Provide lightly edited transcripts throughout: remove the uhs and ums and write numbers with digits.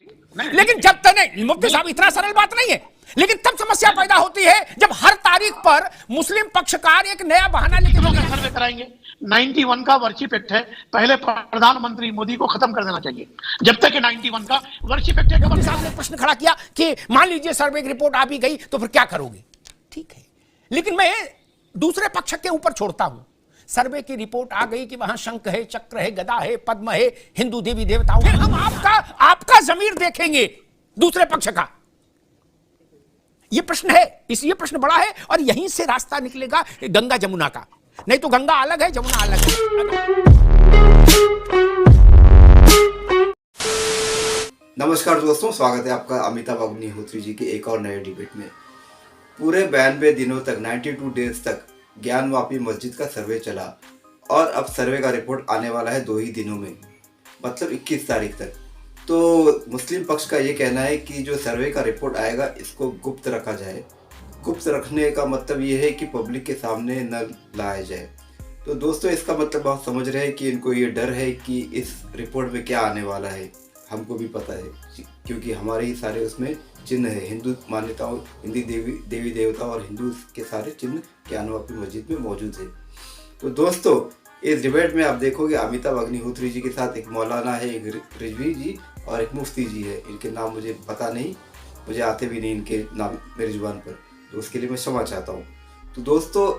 लेकिन जब तक नहीं मुफ्ती साहब, इतना सरल बात नहीं है, लेकिन तब समस्या पैदा होती है जब हर तारीख पर मुस्लिम पक्षकार एक नया बहाना लेके सर्वे कराएंगे। 91 का वर्शिप एक्ट है, पहले प्रधानमंत्री मोदी को खत्म कर देना चाहिए। जब तक 91 का वर्शिप एक्ट है। साहब ने प्रश्न खड़ा किया कि मान लीजिए सर्वे की रिपोर्ट आ भी गई तो फिर क्या करोगे? ठीक है, लेकिन मैं दूसरे पक्ष के ऊपर छोड़ता हूं। सर्वे की रिपोर्ट आ गई कि वहां शंख है, चक्र है, गदा है, पद्म है, हिंदू देवी देवताओं, फिर हम आपका जमीर देखेंगे, दूसरे पक्ष का। यह प्रश्न है, ये प्रश्न बड़ा है और यहीं से रास्ता निकलेगा गंगा जमुना का। नहीं तो गंगा अलग है, जमुना अलग है। नमस्कार दोस्तों, स्वागत है आपका अमिताभ अग्निहोत्री जी के एक और नए डिबेट में। पूरे 92 दिनों तक 92 डेज तक ज्ञानवापी मस्जिद का सर्वे चला और अब सर्वे का रिपोर्ट आने वाला है 2 ही दिनों में, मतलब 21 तारीख तक। तो मुस्लिम पक्ष का ये कहना है कि जो सर्वे का रिपोर्ट आएगा इसको गुप्त रखा जाए। गुप्त रखने का मतलब ये है कि पब्लिक के सामने न लाया जाए। तो दोस्तों, इसका मतलब आप समझ रहे हैं कि इनको ये डर है कि इस रिपोर्ट में क्या आने वाला है। हमको भी पता है क्योंकि हमारे ही सारे उसमें चिन्ह है, हिंदू मान्यताओं, हिंदी देवी देवता और हिंदू के सारे चिन्ह ज्ञानवापी मस्जिद में मौजूद है। तो दोस्तों, इस डिबेट में आप देखोगे अमिताभ अग्निहोत्री जी के साथ एक मौलाना है, एक रिजवी जी और एक मुफ्ती जी है। इनके नाम मुझे पता नहीं, मुझे आते भी नहीं इनके नाम मेरी जुबान पर, तो उसके लिए मैं क्षमा चाहता हूँ। तो दोस्तों,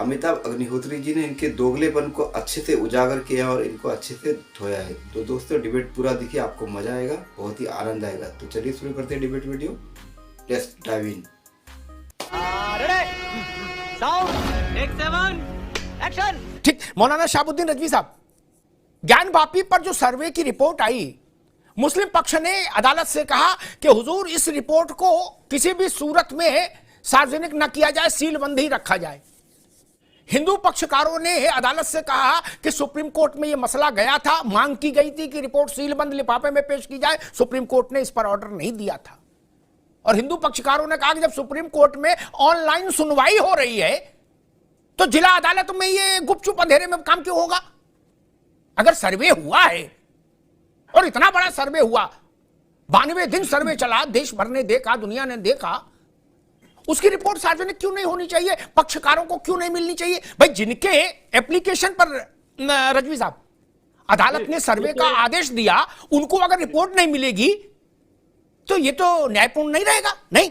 अमिताभ अग्निहोत्री जी ने इनके दोगलेपन को अच्छे से उजागर किया और इनको अच्छे से धोया है। तो दोस्तों, डिबेट पूरा देखिए, आपको मजा आएगा, बहुत ही आनंद आएगा। तो चलिए शुरू करते हैं debate video. Let's dive in. ठीक, मौलाना शहाबुद्दीन रजवी साहब, ज्ञानवापी पर जो सर्वे की रिपोर्ट आई, मुस्लिम पक्ष ने अदालत से कहा कि हुजूर इस रिपोर्ट को किसी भी सूरत में सार्वजनिक न किया जाए, सीलबंदी रखा जाए। हिंदू पक्षकारों ने अदालत से कहा कि सुप्रीम कोर्ट में यह मसला गया था, मांग की गई थी कि रिपोर्ट सीलबंद लिफाफे में पेश की जाए, सुप्रीम कोर्ट ने इस पर ऑर्डर नहीं दिया था। और हिंदू पक्षकारों ने कहा कि जब सुप्रीम कोर्ट में ऑनलाइन सुनवाई हो रही है तो जिला अदालत में ये गुपचुप अंधेरे में काम क्यों होगा? अगर सर्वे हुआ है और इतना बड़ा सर्वे हुआ, 92 दिन सर्वे चला, देश भर ने देखा, दुनिया ने देखा, उसकी रिपोर्ट सार्वजनिक क्यों नहीं होनी चाहिए? पक्षकारों को क्यों नहीं मिलनी चाहिए? भाई, जिनके एप्लीकेशन पर रजवी साहब अदालत ने सर्वे का आदेश दिया, उनको अगर रिपोर्ट नहीं मिलेगी तो ये तो न्यायपूर्ण नहीं रहेगा। नहीं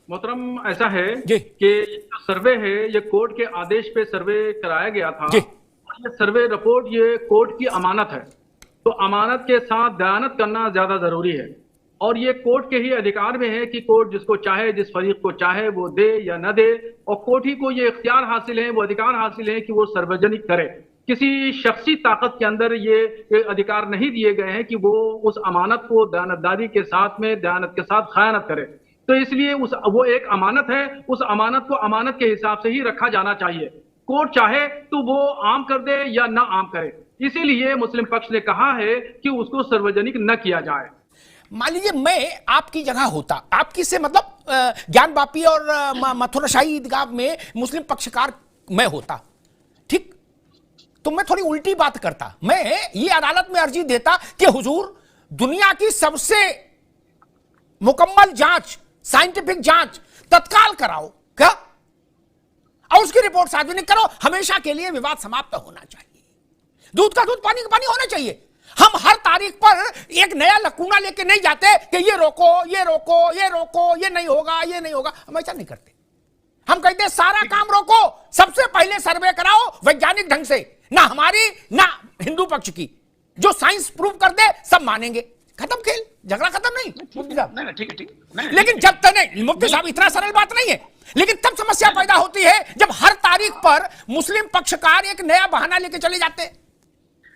मोहतरम, ऐसा है कि सर्वे है, ये कोर्ट के आदेश पे सर्वे कराया गया था। ये सर्वे रिपोर्ट ये कोर्ट की अमानत है, तो अमानत के साथ दयानत करना ज्यादा जरूरी है। और ये कोर्ट के ही अधिकार में है कि कोर्ट जिसको चाहे, जिस फरीक को चाहे वो दे या न दे, और कोर्ट ही को ये इख्तियार हासिल है, वो अधिकार हासिल है कि वो सार्वजनिक करे। किसी शख्सी ताकत के अंदर ये अधिकार नहीं दिए गए हैं कि वो उस अमानत को दयानतदारी के साथ में, दयानत के साथ खयानत करे। तो इसलिए वो एक अमानत है, उस अमानत को अमानत के हिसाब से ही रखा जाना चाहिए। कोर्ट चाहे तो वो आम कर दे या ना आम करे, इसीलिए मुस्लिम पक्ष ने कहा है कि उसको सार्वजनिक न किया जाए। मान लीजिए मैं आपकी जगह होता, आपकी से मतलब ज्ञानवापी और मथुराशाही ईदगाह में मुस्लिम पक्षकार मैं होता, ठीक, तो मैं थोड़ी उल्टी बात करता। मैं ये अदालत में अर्जी देता कि हुजूर दुनिया की सबसे मुकम्मल जांच, साइंटिफिक जांच तत्काल कराओ, क्या, और उसकी रिपोर्ट सार्वजनिक करो। हमेशा के लिए विवाद समाप्त होना चाहिए, दूध का दूध, पानी का पानी होना चाहिए। हम हर तारीख पर एक नया लकूना लेके नहीं जाते कि ये रोको, ये रोको, ये रोको, ये नहीं होगा, ये नहीं होगा। हम ऐसा नहीं करते। हम कहते सारा काम रोको, सबसे पहले सर्वे कराओ वैज्ञानिक ढंग से, ना हमारी ना हिंदू पक्ष की, जो साइंस प्रूव कर दे सब मानेंगे, खत्म खेल, झगड़ा खत्म। नहीं ठीक है, लेकिन जब तक नहीं मुफ्ती साहब, इतना सरल बात नहीं है, लेकिन तब समस्या पैदा होती है जब हर तारीख पर मुस्लिम पक्षकार एक नया बहाना लेके चले जाते,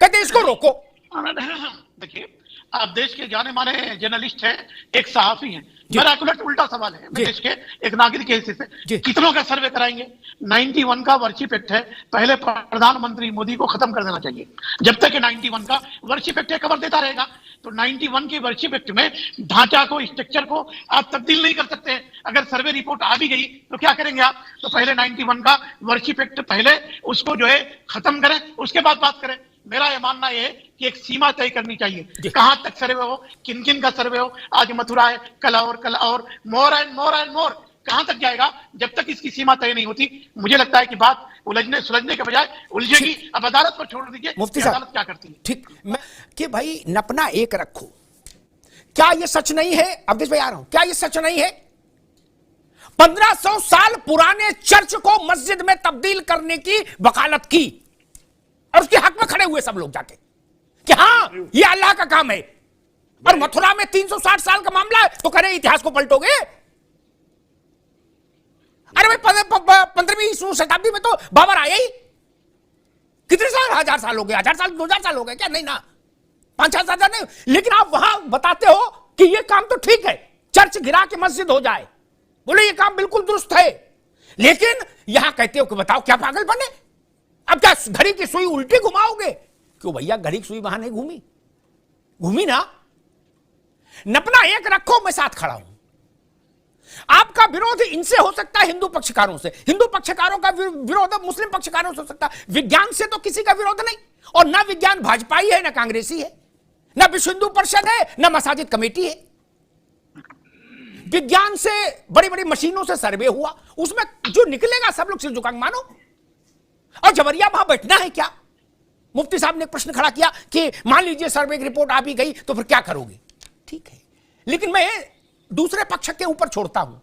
कहते इसको रोको। देखिए, आप देश के जाने माने जर्नलिस्ट हैं, एक सहाफी हैं, मेरा उल्टा सवाल है, मैं देश के एक नागरिक के हिस्से से कितनों का सर्वे कराएंगे? 91 का वर्शिप एक्ट है, पहले प्रधानमंत्री मोदी को खत्म कर देना चाहिए। जब तक 91 का वर्शिप एक्ट कवर देता रहेगा तो 91 के वर्शिप एक्ट में ढांचा को, स्ट्रक्चर को आप तब्दील नहीं कर सकते। अगर सर्वे रिपोर्ट आ भी गई तो क्या करेंगे आप? तो पहले 91 का वर्शिप एक्ट, पहले उसको जो है खत्म करें, उसके बाद बात करें। मेरा ये मानना ये है कि एक सीमा तय करनी चाहिए, कहां तक सर्वे हो, किन किन का सर्वे हो। आज मथुरा है, कल और मोर एंड मोर, कहां तक जाएगा? जब तक इसकी सीमा तय नहीं होती, मुझे लगता है कि बात उलझने सुलझने के बजाय उलझेगी। अब अदालत को छोड़ दीजिए, मुफ्ती अदालत क्या करती है। ठीक, कि भाई नपना एक रखो, क्या यह सच नहीं है? अवधेश भाई आ रहा हूं, क्या यह सच नहीं है? 1500 साल पुराने चर्च को मस्जिद में तब्दील करने की वकालत की और उसके हक में खड़े हुए सब लोग जाके कि हां यह अल्लाह का काम है। और मथुरा में 360 साल का मामला है तो कह रहे इतिहास को पलटोगे? अरे भाई 15वीं शताब्दी में तो बाबर आया ही, कितने साल, 1000 साल हो गए, 1000 साल 2000 साल हो गए क्या? नहीं ना, 5-6 साल नहीं। लेकिन आप वहां बताते हो कि यह काम तो ठीक है, चर्च गिरा के मस्जिद हो जाए, बोले ये काम बिल्कुल दुरुस्त है। लेकिन यहां कहते हो कि बताओ क्या पागलपन है? अब क्या घड़ी की सुई उल्टी घुमाओगे? क्यों भैया, घड़ी की सुई वहां नहीं घूमी ना। नपना एक रखो, मैं साथ खड़ा हूं। आपका विरोध इनसे हो सकता है, हिंदू पक्षकारों से, हिंदू पक्षकारों का विरोध मुस्लिम पक्षकारों से हो सकता है। विज्ञान से तो किसी का विरोध नहीं, और ना विज्ञान भाजपाई है, ना कांग्रेसी है, ना विश्व हिंदू परिषद है, ना मसाजिद कमेटी है। विज्ञान से बड़ी बड़ी मशीनों से सर्वे हुआ, उसमें जो निकलेगा सब लोग सिर झुका के मानो। और जबरिया वहां बैठना है क्या? मुफ्ती साहब ने एक प्रश्न खड़ा किया कि मान लीजिए सर्वे की रिपोर्ट आ भी गई तो फिर क्या करोगे? ठीक है, लेकिन मैं दूसरे पक्ष के ऊपर छोड़ता हूं।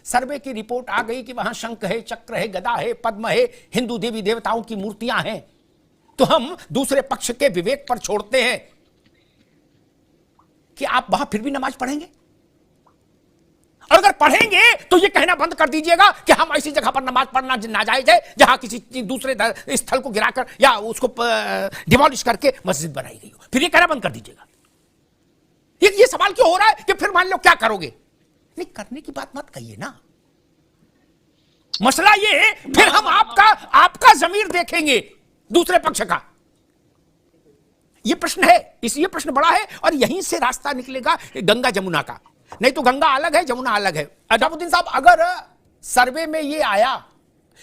सर्वे की रिपोर्ट आ गई कि वहां शंख है, चक्र है, गदा है, पद्म है, हिंदू देवी देवताओं की मूर्तियां हैं, तो हम दूसरे पक्ष के विवेक पर छोड़ते हैं कि आप वहां फिर भी नमाज पढ़ेंगे। और अगर पढ़ेंगे तो यह कहना बंद कर दीजिएगा कि हम ऐसी जगह पर नमाज पढ़ना नाजायज है जहां किसी दूसरे स्थल को गिराकर या उसको डिमोलिश करके मस्जिद बनाई गई हो। फिर यह कहना बंद कर दीजिएगा। ये सवाल क्यों हो रहा है कि फिर मान लो क्या करोगे? नहीं, करने की बात मत कहिए ना। मसला ये है, फिर हम आपका जमीर देखेंगे दूसरे पक्ष का। ये प्रश्न है, ये प्रश्न बड़ा है, और यहीं से रास्ता निकलेगा गंगा जमुना का। नहीं तो गंगा अलग है, जमुना अलग है। अजामुद्दीन साहब, अगर सर्वे में ये आया,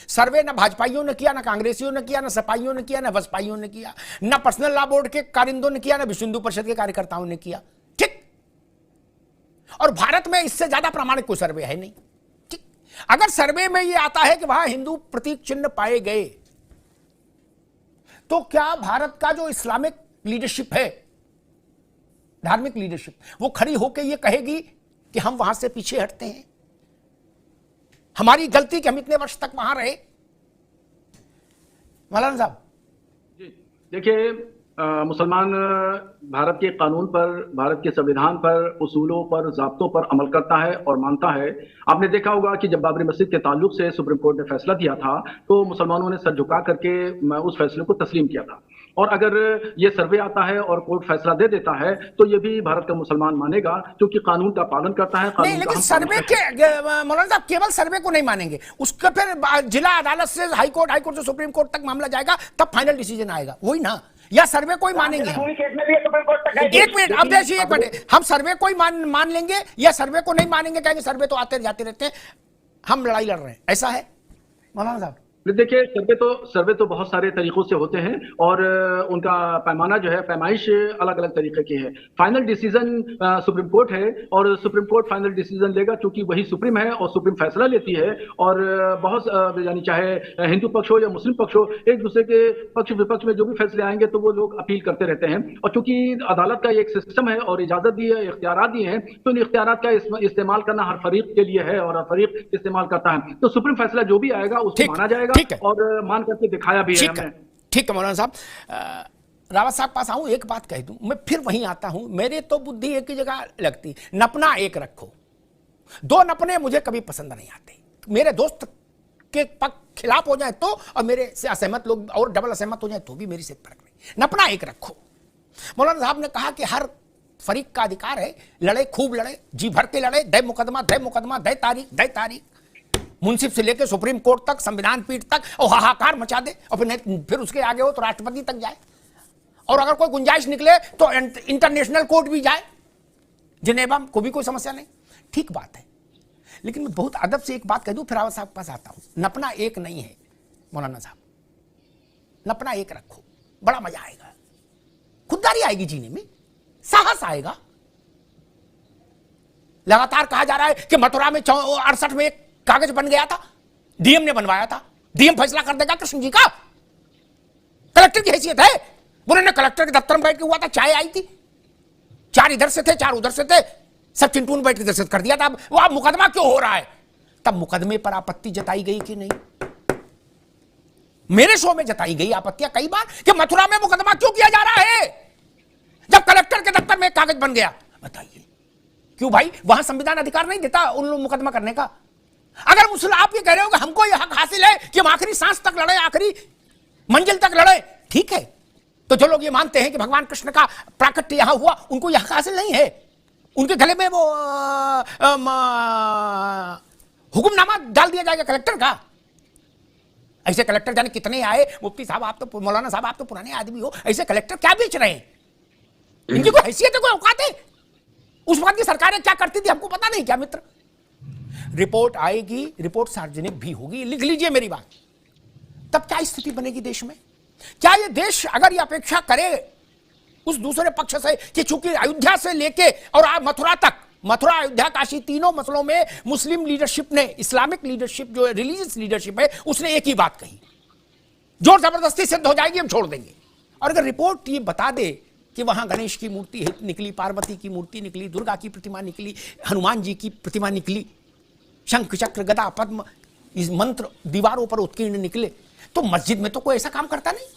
सर्वे ना भाजपाइयों ने किया, ना कांग्रेसियों ने किया, ना सपाइयों ने किया, ना बसपाइयों ने किया, ना पर्सनल लॉ बोर्ड के कारिंदों ने किया, ना विश्व हिंदू परिषद के कार्यकर्ताओं ने किया, ठीक। और भारत में इससे ज्यादा प्रामाणिक कोई सर्वे है नहीं, ठीक। अगर सर्वे में ये आता है कि वहां हिंदू प्रतीक चिन्ह पाए गए, तो क्या भारत का जो इस्लामिक लीडरशिप है, धार्मिक लीडरशिप, वो खड़ी होकर ये कहेगी कि हम वहां से पीछे हटते हैं, हमारी गलती कि हम इतने वर्ष तक वहां रहे? मौलाना साहब जी देखिए, मुसलमान भारत के कानून पर, भारत के संविधान पर, उसूलों पर, ज़ाब्तों पर अमल करता है और मानता है। आपने देखा होगा कि जब बाबरी मस्जिद के ताल्लुक से सुप्रीम कोर्ट ने फैसला दिया था तो मुसलमानों ने सर झुका करके उस फैसले को तस्लीम किया था। और अगर ये सर्वे आता है और कोर्ट फैसला दे देता है तो ये भी भारत का मुसलमान मानेगा, क्योंकि कानून का पालन करता है। नहीं, लेकिन सर्वे के मौलाना साहब केवल सर्वे को नहीं मानेंगे, उसका फिर जिला अदालत से हाईकोर्ट से सुप्रीम कोर्ट तक मामला जाएगा, तब फाइनल डिसीजन आएगा, वही ना? या सर्वे को ही मानेंगे? एक मिनट, अब देखिए, एक मिनट, हम सर्वे को ही मान लेंगे या सर्वे को नहीं मानेंगे, कहेंगे सर्वे तो आते जाते रहते हैं, हम लड़ाई लड़ रहे हैं, ऐसा है मौलाना साहब? देखिए, सर्वे तो बहुत सारे तरीकों से होते हैं और उनका पैमाना जो है, पैमाइश अलग अलग तरीके की है। फाइनल डिसीजन सुप्रीम कोर्ट है और सुप्रीम कोर्ट फाइनल डिसीजन लेगा, क्योंकि वही सुप्रीम है और सुप्रीम फैसला लेती है। और बहुत यानी चाहे हिंदू पक्ष हो या मुस्लिम पक्ष हो, एक दूसरे के पक्ष विपक्ष में जो भी फैसले आएंगे तो वो लोग अपील करते रहते हैं। और चूंकि अदालत का एक सिस्टम है और इजाजत दी है, इख्तियार दिए हैं, तो इन इख्तियार का इस्तेमाल करना हर फरीक के लिए है और हर फरीक इस्तेमाल करता है। तो सुप्रीम फैसला जो भी आएगा उसको माना जाएगा और मान करके दिखाया भी है हमने। ठीक है मौलाना साहब, रावत साहब पास आऊं, एक बात कह दूं, मैं फिर वहीं आता हूं, मेरे तो बुद्धि एक ही जगह लगती, नपना एक रखो। दो नपने मुझे कभी पसंद नहीं आते। मेरे दोस्त के पक्ष खिलाफ हो जाए तो, और मेरे से असहमत लोग और डबल असहमत हो जाए तो भी मेरी से फर्क नहीं। नपना एक रखो। मौलाना साहब ने कहा कि हर फरीक का अधिकार है, लड़े, खूब लड़े, जी भर के लड़े, दे मुकदमा, दे तारीख, मुंसिफ से लेकर सुप्रीम कोर्ट तक, संविधान पीठ तक, और हाहाकार मचा दे, और फिर उसके आगे हो तो राष्ट्रपति तक जाए, और अगर कोई गुंजाइश निकले तो इंटरनेशनल कोर्ट भी जाए, जिनेवा को भी कोई समस्या नहीं। ठीक बात है, लेकिन मैं बहुत अदब से एक बात कह दूं, फिर रावत साहब के पास आता हूं। नपना एक नहीं है मौलाना साहब, नपना एक रखो, बड़ा मजा आएगा। खुददारी आएगी जीने में, साहस आएगा। लगातार कहा जा रहा है कि मथुरा में 68 में एक कागज बन गया था, डीएम ने बनवाया था, डीएम फैसला कर देगा कृष्ण जी का। कलेक्टर की हैसियत है, उन्होंने कलेक्टर के दफ्तर में बैठ के हुआ था, चाय आई थी, 4 इधर से थे 4 उधर से थे, सब चिंटू ने बैठ के दस्तखत कर दिया था। अब मुकदमा क्यों हो रहा है? तब मुकदमे पर आपत्ति जताई गई कि नहीं? मेरे शो में जताई गई आपत्तियां कई बार कि मथुरा में मुकदमा क्यों किया जा रहा है जब कलेक्टर के दफ्तर में एक कागज बन गया। बताइए क्यों भाई? वहां संविधान अधिकार नहीं देता उन लोग मुकदमा करने का? अगर मुसलमान आप ये कह रहे हो कि हमको यह हक हासिल है कि हम आखिरी सांस तक लड़े, आखिरी मंजिल तक लड़े, ठीक है। तो जो लोग ये मानते हैं कि भगवान कृष्ण का प्राकट्य यहां हुआ, उनको यह हक हासिल नहीं है। उनके गले में वो हुक्मनामा डाल दिया जाएगा कलेक्टर का। ऐसे कलेक्टर जाने कितने आए। मुफ्ती साहब आप तो, मौलाना साहब आप तो पुराने आदमी हो, ऐसे कलेक्टर क्या बेच रहे हैं? इनकी कोई हैसियत है, कोई औकात है? उस वक्त की सरकारें क्या करती थी हमको पता नहीं क्या मित्र? रिपोर्ट आएगी, रिपोर्ट सार्वजनिक भी होगी, लिख लीजिए मेरी बात। तब क्या स्थिति बनेगी देश में? क्या ये देश अगर ये अपेक्षा करे उस दूसरे पक्ष से कि चूंकि अयोध्या से लेके और मथुरा तक, मथुरा अयोध्या काशी तीनों मसलों में मुस्लिम लीडरशिप ने, इस्लामिक लीडरशिप जो है, रिलीजियस लीडरशिप है, उसने एक ही बात कही, जोर जबरदस्ती सिद्ध हो जाएगी हम छोड़ देंगे। और अगर रिपोर्ट ये बता दे कि वहां गणेश की मूर्ति निकली, पार्वती की मूर्ति निकली, दुर्गा की प्रतिमा निकली, हनुमान जी की प्रतिमा निकली, शंख चक्र गदा पद्म इस मंत्र दीवारों पर उत्कीर्ण निकले, तो मस्जिद में तो कोई ऐसा काम करता नहीं।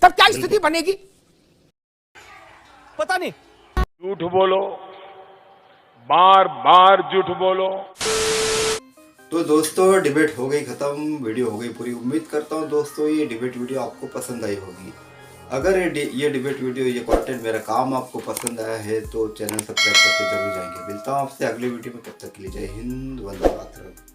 तब क्या स्थिति बनेगी पता नहीं। झूठ बोलो, बार बार झूठ बोलो। तो दोस्तों डिबेट हो गई खत्म, वीडियो हो गई पूरी। उम्मीद करता हूँ दोस्तों ये डिबेट वीडियो आपको पसंद आई होगी। अगर ये डिबेट वीडियो, ये कंटेंट, मेरा काम आपको पसंद आया है तो चैनल सब्सक्राइब करके जरूर जाएंगे। मिलता हूँ आपसे अगले वीडियो में, तब तक के लिए जय हिंद, वंदे मातरम।